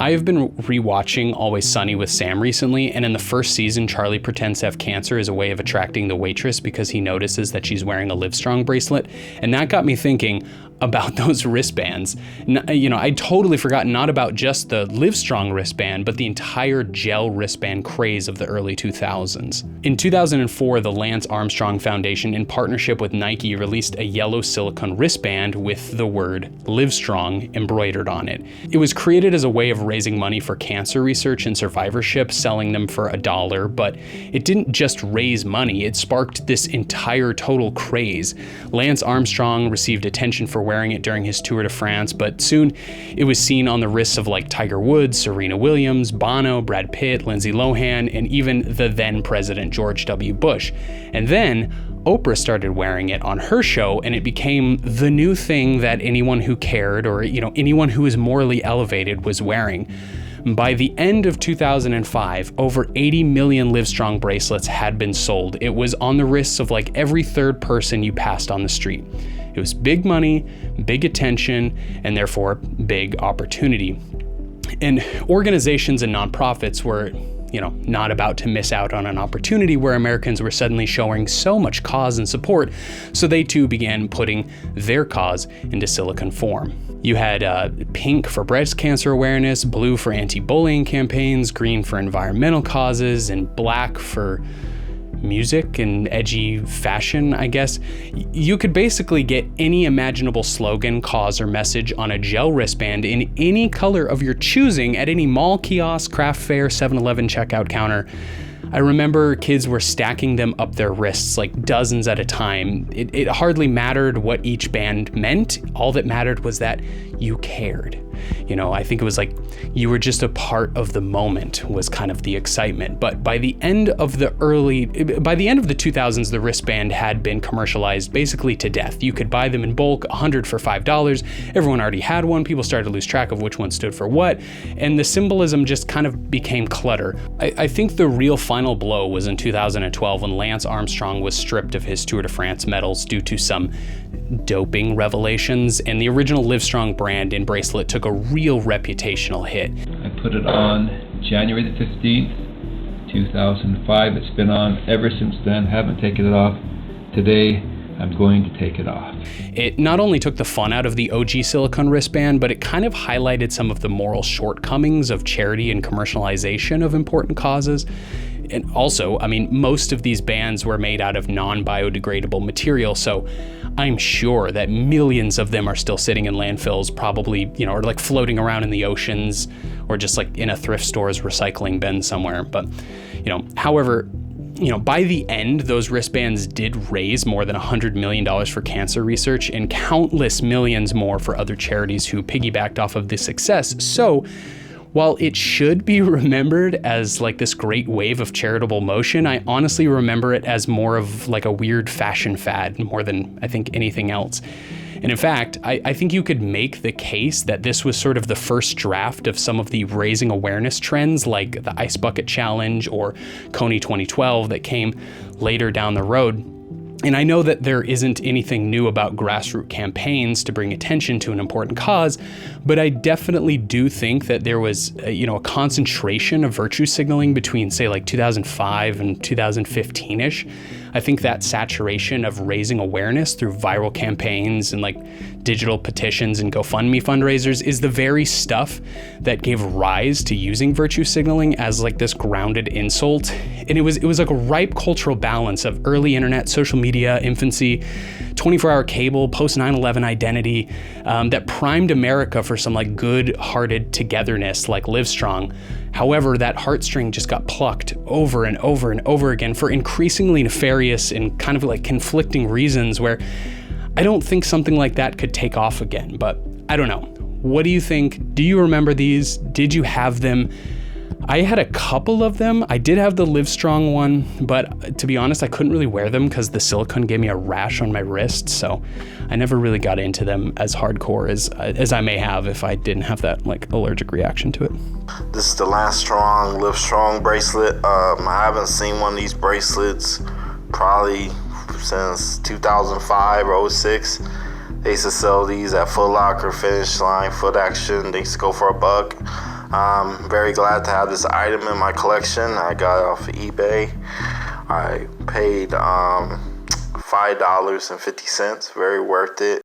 I've been rewatching Always Sunny with Sam recently, and in the first season, Charlie pretends to have cancer as a way of attracting the waitress because he notices that she's wearing a Livestrong bracelet, and that got me thinking about those wristbands. I'd totally forgotten not about just the Livestrong wristband, but the entire gel wristband craze of the early 2000s. In 2004, the Lance Armstrong Foundation, in partnership with Nike, released a yellow silicone wristband with the word Livestrong embroidered on it. It was created as a way of raising money for cancer research and survivorship, selling them for $1, but it didn't just raise money, it sparked this entire total craze. Lance Armstrong received attention for wearing it during his Tour de France, but soon it was seen on the wrists of like Tiger Woods, Serena Williams, Bono, Brad Pitt, Lindsay Lohan, and even the then President George W. Bush. And then Oprah started wearing it on her show, and it became the new thing that anyone who cared or anyone who was morally elevated was wearing. By the end of 2005, over 80 million Livestrong bracelets had been sold. It was on the wrists of like every third person you passed on the street. It was big money, big attention, and therefore big opportunity. And organizations and nonprofits were, not about to miss out on an opportunity where Americans were suddenly showing so much cause and support, so they too began putting their cause into silicone form. You had pink for breast cancer awareness, blue for anti-bullying campaigns, green for environmental causes, and black for music and edgy fashion, I guess. You could basically get any imaginable slogan, cause, or message on a gel wristband in any color of your choosing at any mall, kiosk, craft fair, 7-Eleven checkout counter. I remember kids were stacking them up their wrists like dozens at a time. It hardly mattered what each band meant. All that mattered was that you cared. I think it was like you were just a part of the moment was kind of the excitement. But by the end of the 2000s, the wristband had been commercialized basically to death. You could buy them in bulk, 100 for $5. Everyone already had one. People started to lose track of which one stood for what. And the symbolism just kind of became clutter. I think the real final blow was in 2012 when Lance Armstrong was stripped of his Tour de France medals due to some doping revelations, and the original Livestrong brand and bracelet took a real reputational hit. I put it on January the 15th, 2005. It's been on ever since then. Haven't taken it off. Today, I'm going to take it off. It not only took the fun out of the OG silicone wristband, but it kind of highlighted some of the moral shortcomings of charity and commercialization of important causes. And also, most of these bands were made out of non-biodegradable material, so I'm sure that millions of them are still sitting in landfills, probably, or like floating around in the oceans, or just like in a thrift store's recycling bin somewhere. But, however, by the end, those wristbands did raise more than $100 million for cancer research and countless millions more for other charities who piggybacked off of this success. So, while it should be remembered as like this great wave of charitable motion, I honestly remember it as more of like a weird fashion fad more than I think anything else. And in fact, I think you could make the case that this was sort of the first draft of some of the raising awareness trends like the Ice Bucket Challenge or Coney 2012 that came later down the road. And I know that there isn't anything new about grassroots campaigns to bring attention to an important cause, but I definitely do think that there was, a concentration of virtue signaling between, say, like 2005 and 2015-ish. I think that saturation of raising awareness through viral campaigns and like digital petitions and GoFundMe fundraisers is the very stuff that gave rise to using virtue signaling as like this grounded insult. And it was like a ripe cultural balance of early internet, social media, infancy, 24-hour cable, post 9/11 identity that primed America for some like good-hearted togetherness like Livestrong. However, that heartstring just got plucked over and over and over again for increasingly nefarious and kind of like conflicting reasons where I don't think something like that could take off again, but I don't know. What do you think? Do you remember these? Did you have them? I had a couple of them. I did have the Livestrong one, but to be honest, I couldn't really wear them because the silicone gave me a rash on my wrist, so I never really got into them as hardcore as I may have if I didn't have that like allergic reaction to it. This is the Lance Livestrong bracelet. I haven't seen one of these bracelets probably since 2005 or 06. They used to sell these at Foot Locker, Finish Line, Foot Action. They used to go for $1. I'm very glad to have this item in my collection. I got it off of eBay. I paid $5.50. Very worth it.